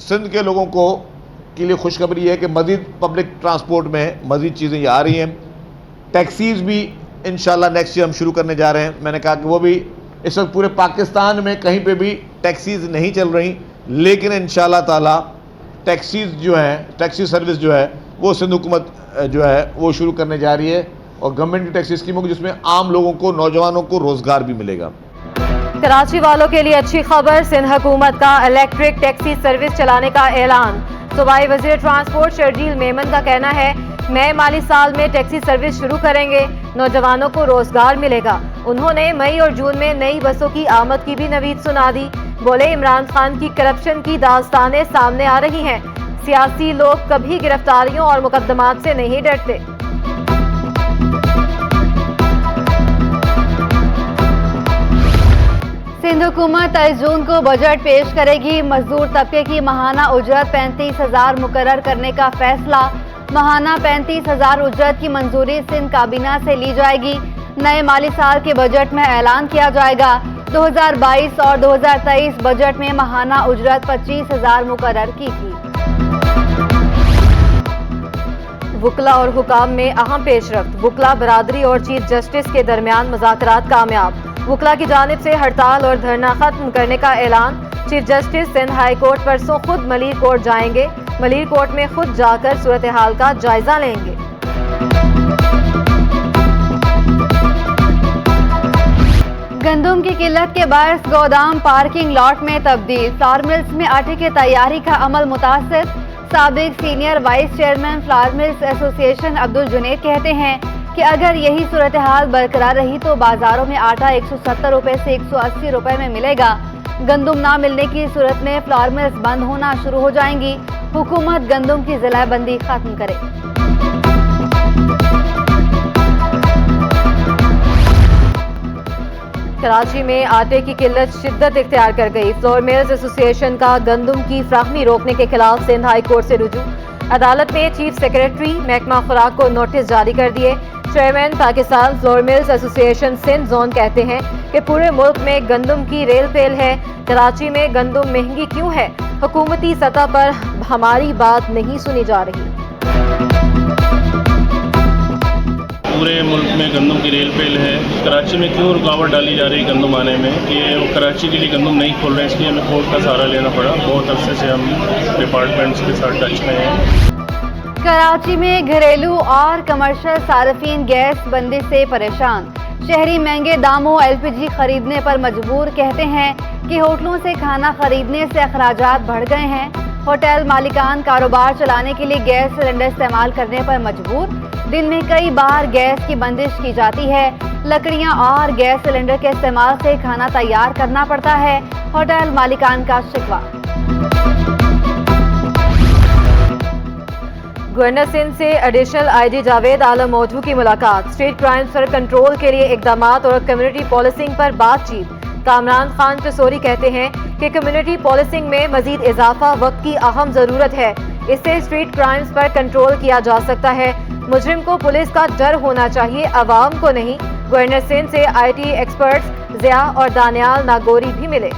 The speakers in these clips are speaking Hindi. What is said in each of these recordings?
सिंध के लोगों को के लिए खुशखबरी है कि मज़ीद पब्लिक ट्रांसपोर्ट में मज़ीद चीज़ें ये आ रही हैं। टैक्सीज़ भी इंशाल्लाह नेक्स्ट ईयर हम शुरू करने जा रहे हैं। मैंने कहा कि वो भी इस वक्त पूरे पाकिस्तान में कहीं पे भी टैक्सीज़ नहीं चल रही, लेकिन इंशाल्लाह ताला टैक्सीज़ जो हैं, टैक्सी सर्विस जो है वो सिंध हुकूमत जो है वो शुरू करने जा रही है, और गवर्नमेंट की टैक्सी स्कीम होगी जिसमें आम लोगों को, नौजवानों को रोज़गार भी मिलेगा। कराची वालों के लिए अच्छी खबर, सिंध हुकूमत का इलेक्ट्रिक टैक्सी सर्विस चलाने का ऐलान। सूबाई वज़ीर ट्रांसपोर्ट शर्जील मेमन का कहना है नए माली साल में टैक्सी सर्विस शुरू करेंगे, नौजवानों को रोजगार मिलेगा। उन्होंने मई और जून में नई बसों की आमद की भी नवीद सुना दी। बोले इमरान खान की करप्शन की दास्तानें सामने आ रही हैं, सियासी लोग कभी गिरफ्तारियों और मुकदमात से नहीं डरते। सिंध हुकूमत 23 जून को बजट पेश करेगी। मजदूर तबके की माहाना उजरत 35,000 मुकर्रर करने का फैसला। माहाना 35,000 उजरत की मंजूरी सिंध काबीना से ली जाएगी। नए माली साल के बजट में ऐलान किया जाएगा। 2022 और 2023 बजट में माहाना उजरत 25,000 मुकर्रर की थी। वुकला और हुकाम में अहम पेशरफ्त। वुकला बरादरी और चीफ जस्टिस के दरमियान मुज़ाकरात कामयाब। वुकला की जानिब से हड़ताल और धरना खत्म करने का ऐलान। Chief justice Sindh high court परसों खुद मलीर कोर्ट जाएंगे। मलीर कोर्ट में खुद जाकर सूरत हाल का जायजा लेंगे। गंदम की किल्लत के बायस गोदाम पार्किंग लॉट में तब्दील। फ्लावर मिल्स में आटे की तैयारी का अमल मुतासिर। साबिक senior vice chairman flower mills association Abdul Junaid कहते हैं कि अगर यही सूरत हाल बरकरार रही तो बाजारों में आटा 170 रुपए से 180 रुपए में मिलेगा। गंदम ना मिलने की सूरत में फ्लावर मिल्स बंद होना शुरू हो जाएंगी। हुकूमत गंदम की जिलाबंदी खत्म करे। कराची में आटे की किल्लत शिद्दत इख्तियार कर गई। फ्लोर मिल्स एसोसिएशन का गंदम की फ्राहमी रोकने के खिलाफ सिंध हाई कोर्ट से रुजू। अदालत ने चीफ सेक्रेटरी महकमा खुराक को नोटिस जारी कर दिए। Chairman Pakistan flour mills association Sindh zone कहते हैं कि पूरे मुल्क में गंदम की रेल पेल है। कराची में गंदम महंगी क्यों है? हुकूमती सतह पर हमारी बात नहीं सुनी जा रही। पूरे मुल्क में गंदम की रेल पेल है। कराची में क्यों रुकावट डाली जा रही गंदम आने में कि वो कराची के लिए गंदम नहीं खोल रहे हैं, इसलिए हमें कोर्ट का सहारा लेना पड़ा। बहुत अरसे से हम डिपार्टमेंट्स के साथ टच में हैं। कराची में घरेलू और कमर्शियल सार्फिन गैस बंदी से परेशान। शहरी महंगे दामों एलपीजी खरीदने पर मजबूर। कहते हैं कि होटलों से खाना खरीदने से अखराजात बढ़ गए हैं। होटल मालिकान कारोबार चलाने के लिए गैस सिलेंडर इस्तेमाल करने पर मजबूर। दिन में कई बार गैस की बंदिश की जाती है। लकड़ियां और गैस सिलेंडर के इस्तेमाल से खाना तैयार करना पड़ता है। होटल मालिकान का शिकवा। गवर्नर सिंध से एडिशनल आईजी जावेद आलम मौजू की मुलाकात। स्ट्रीट क्राइम्स पर कंट्रोल के लिए इकदामात और कम्युनिटी पॉलिसिंग पर बातचीत। कामरान खान चसोरी कहते हैं कि कम्युनिटी पॉलिसिंग में मजीद इजाफा वक्त की अहम जरूरत है। इससे स्ट्रीट क्राइम्स पर कंट्रोल किया जा सकता है। मुजरिम को पुलिस का डर होना चाहिए, अवाम को नहीं। गवर्नर सिंध से IT एक्सपर्ट्स जिया और दानियाल नागोरी भी मिले।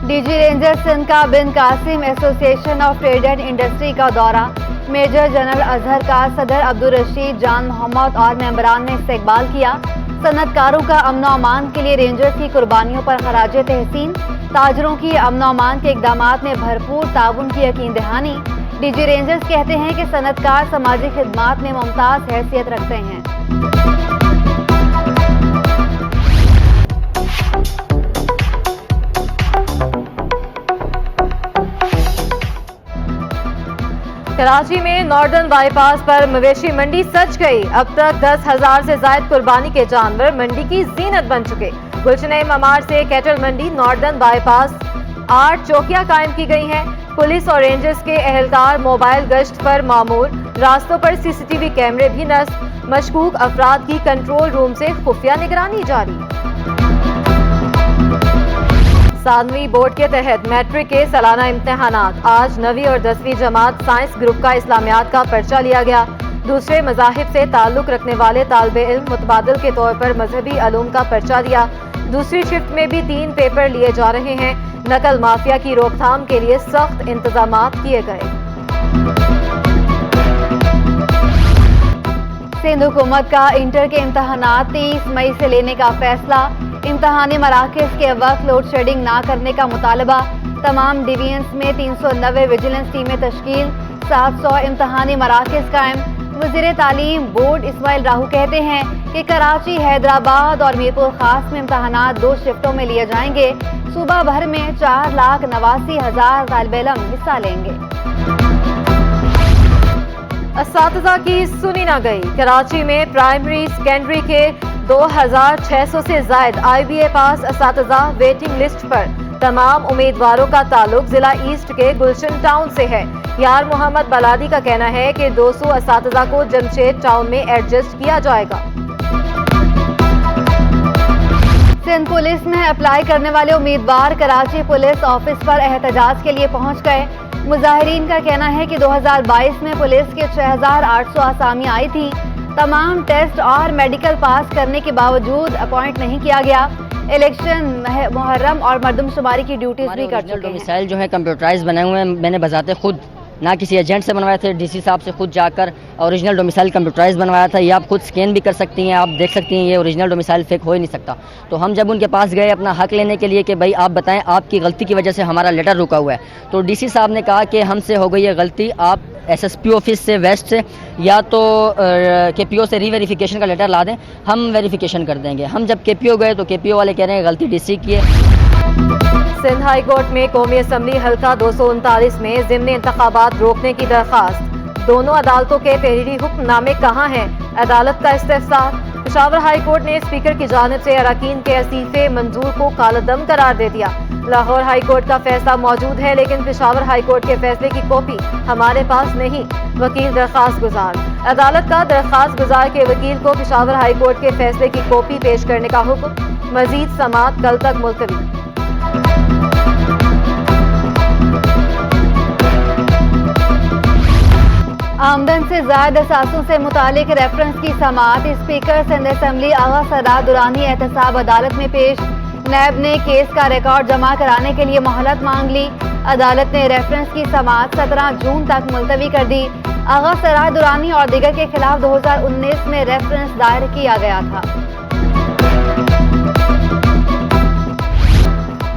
डीजी रेंजर सिंध का Bin Qasim association of trade and industry का दौरा। मेजर जनरल अजहर का सदर अब्दुल रशीद जान मोहम्मद और मेंबरान ने इस्तकबाल किया। सनतकारों का अमन अमान के लिए रेंजर्स की कुर्बानियों पर खराजे तहसीन। ताजरों की अमन अमान के इकदामात में भरपूर ताउन की यकीन दहानी। डीजी रेंजर्स कहते हैं कि सनतकार समाजी खिदमात में मुमताज हैसियत रखते हैं। कराची में नॉर्दर्न बाईपास पर मवेशी मंडी सज गई। अब तक 10,000 से ज्यादा कुर्बानी के जानवर मंडी की जीनत बन चुके। गुलशन ममार से कैटल मंडी नॉर्दर्न बाईपास 8 चौकियां कायम की गई हैं। पुलिस और रेंजर्स के एहलकार मोबाइल गश्त पर मामूर। रास्तों पर CCTV कैमरे भी नस्ब। मशकूक अफराद की कंट्रोल रूम से खुफिया निगरानी जारी। सानवी बोर्ड के तहत मैट्रिक के सालाना इम्तिहानात। आज 9वीं और 10वीं जमात साइंस ग्रुप का इस्लामियात का पर्चा लिया गया। दूसरे मज़ाहिब से ताल्लुक़ रखने वाले तालिबे इल्म मुतबादिल के तौर पर मजहबी अलूम का पर्चा दिया। दूसरी शिफ्ट में भी 3 पेपर लिए जा रहे हैं। नकल माफिया की रोकथाम के लिए सख्त इंतजामात किए गए। सिंध हुकूमत का इंटर के इम्तहानात 30 मई से लेने का फैसला। इम्तहानी मराकज़ के वक्त लोड शेडिंग ना करने का मुतालबा। तमाम डिवीजन्स में 390 विजिलेंस टीमें तश्कील। 700 इम्तहानी मराकज़ कायम। वज़ीर तालीम बोर्ड इस्माइल राहू कहते हैं कि कराची, हैदराबाद और मीरपुर खास में इम्तहानात 2 शिफ्टों में लिए जाएंगे। सूबा भर में 4,89,000 तालिबे इल्म हिस्सा लेंगे। असातिज़ा की सुनी ना गई। कराची में प्राइमरी सेकेंडरी के 2,600 से ज़ायद IBA पास असातिज़ा वेटिंग लिस्ट पर। तमाम उम्मीदवारों का ताल्लुक जिला ईस्ट के गुलशन टाउन से है। यार मोहम्मद बलादी का कहना है कि 200 असातिज़ा को जमशेद टाउन में एडजस्ट किया जाएगा। सिंध पुलिस में अप्लाई करने वाले उम्मीदवार कराची पुलिस ऑफिस पर एहतजाज के लिए पहुंच गए। मुजाहिरीन का कहना है कि 2022 में पुलिस के 6,800 आसामी आई थी। तमाम टेस्ट और मेडिकल पास करने के बावजूद अपॉइंट नहीं किया गया। इलेक्शन, मुहर्रम और मरदमशुमारी की ड्यूटीज भी कर चुके हैं। मिसाइल जो है कंप्यूटराइज बनाए हुए हैं। मैंने बजाते खुद, ना किसी एजेंट से बनवाए थे, DC साहब से खुद जाकर ओरिजिनल डोमिसाइल कंप्यूटराइज बनवाया था। ये आप खुद स्कैन भी कर सकती हैं, आप देख सकती हैं ये ओरिजिनल डोमिसाइल फेक हो ही नहीं सकता। तो हम जब उनके पास गए अपना हक लेने के लिए कि भाई आप बताएं आपकी गलती की वजह से हमारा लेटर रुका हुआ है, तो DC साहब ने कहा कि हमसे हो गई है गलती, आप SSP ऑफिस से वेस्ट से या तो KPO से रीवेरिफिकेशन का लेटर ला दें, हम वेरिफिकेशन कर देंगे। हम जब KPO गए तो KPO वाले कह रहे हैं गलती DC की है। सिंध हाई कोर्ट में कौमी असम्बली हल्का 239 में ज़िमनी इंतखाबात रोकने की दरख्वास्त। दोनों अदालतों के तहरीरी हुक्मनामे कहाँ हैं? अदालत का इस्तेफसार। पेशावर हाई कोर्ट ने स्पीकर की जानिब से अरकान के इस्तीफे मंजूर को कालदम करार दे दिया। लाहौर हाई कोर्ट का फैसला मौजूद है लेकिन पेशावर हाई कोर्ट के फैसले की कॉपी हमारे पास नहीं। वकील दरख्वास्त गुजार। अदालत का दरख्वास्त गुजार के वकील को पेशावर हाई कोर्ट के फैसले की कॉपी पेश करने का हुक्म। मजीद समाअत कल तक मुलतवी। आमदन से ज़ायद असासों से मुतालिक रेफरेंस की समाअत। स्पीकर सिंध असम्बली आगा सरदार दुरानी एहतसाब अदालत में पेश। नैब ने केस का रिकॉर्ड जमा कराने के लिए मोहलत मांग ली। अदालत ने रेफरेंस की समाअत 17 जून तक मुलतवी कर दी। आगा सरदार दुरानी और दीगर के खिलाफ 2019 में रेफरेंस दायर किया गया था।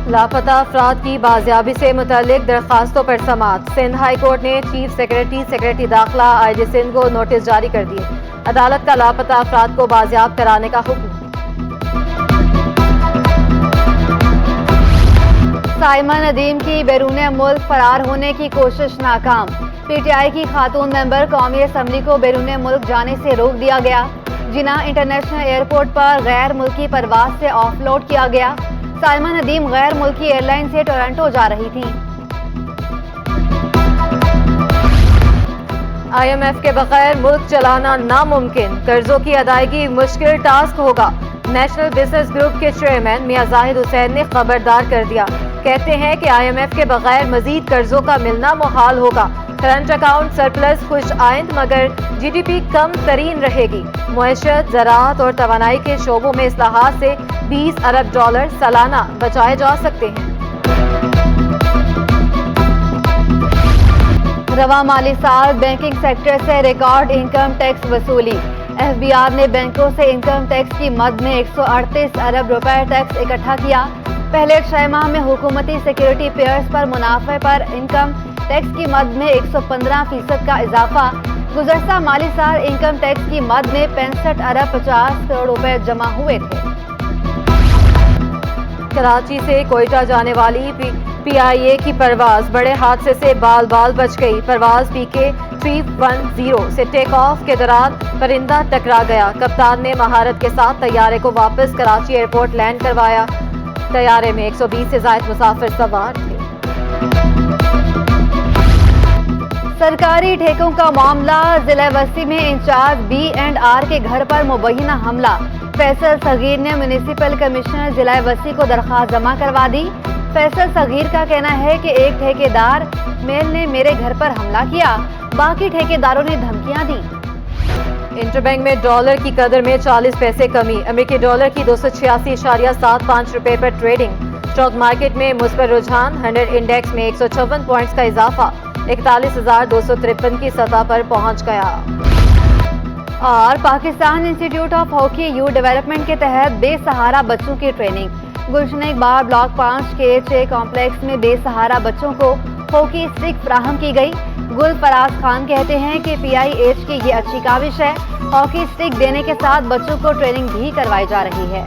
लापता अफराद की बाजियाबी से मुतल्लिक दरख्वास्तों पर समाअत। सिंध हाई कोर्ट ने चीफ सेक्रेटरी दाखिला IG सिंध को नोटिस जारी कर दिए। अदालत का लापता अफराद को बाजियाब कराने का हुक्म। साइमा नदीम की बैरून मुल्क फरार होने की कोशिश नाकाम। PTI की खातून मेंबर कौमी असम्बली को बैरून मुल्क जाने से रोक दिया गया। जिना इंटरनेशनल एयरपोर्ट पर गैर मुल्की परवाज से ऑफलोड किया गया। साइमा नदीम गैर मुल्की एयरलाइन से टोरंटो जा रही थी। IMF के बगैर मुल्क चलाना नामुमकिन, कर्जों की अदायगी मुश्किल टास्क होगा। नेशनल बिजनेस ग्रुप के चेयरमैन मियां जाहिद हुसैन ने खबरदार कर दिया। कहते हैं कि IMF के बगैर मजीद कर्जों का मिलना मुहाल होगा। करंट अकाउंट सरप्लस खुश आइंद मगर GDP कम तरीन रहेगी। मुआशरत, ज़राअत और तवानाई के शोबों में इस्लाहात से $20 अरब सालाना बचाए जा सकते हैं। रवा माली साल बैंकिंग सेक्टर से रिकॉर्ड इनकम टैक्स वसूली। FBR ने बैंकों से इनकम टैक्स की मद में 138 अरब रुपए टैक्स इकट्ठा किया। पहले 6 माह में हुकूमती सिक्योरिटी पेयर्स पर मुनाफे पर इनकम टैक्स की मद में 115% का इजाफा। गुज़श्ता माली साल इनकम टैक्स की मद में 65 अरब 50 करोड़ रुपए जमा हुए थे। कराची से कोयटा जाने वाली PIA की परवाज बड़े हादसे से बाल बाल बच गई। परवाज PK 310 से टेक ऑफ के दौरान परिंदा टकरा गया। कप्तान ने महारत के साथ तैयारे को वापस कराची एयरपोर्ट लैंड करवाया। तैयारे में 120 से ज़ायद मुसाफिर सवार थे। सरकारी ठेकों का मामला। जिला वसी में इंचार्ज B&R के घर पर मुबैना हमला। फैसल सगीर ने म्यूनिसिपल कमिश्नर जिला वसी को दरख्वास्त जमा करवा दी। फैसल सगीर का कहना है कि एक ठेकेदार मेल ने मेरे घर पर हमला किया, बाकी ठेकेदारों ने धमकियां दी। इंटरबैंक में डॉलर की कदर में 40 पैसे कमी, अमेरिकी डॉलर की 286.75 रुपए पर ट्रेडिंग। स्टॉक मार्केट में मुस्बत रुझान, 100 इंडेक्स में 156 पॉइंट्स का इजाफा 41,253 की सतह पर पहुंच गया। और Pakistan institute of hockey youth development के तहत बेसहारा बच्चों की ट्रेनिंग। गुलशन इकबाल ब्लॉक 5 के 6 कॉम्प्लेक्स में बेसहारा बच्चों को हॉकी स्टिक फराहम की गई। गुलफराज खान कहते हैं कि PIH की ये अच्छी काविश है। हॉकी स्टिक देने के साथ बच्चों को ट्रेनिंग भी करवाई जा रही है।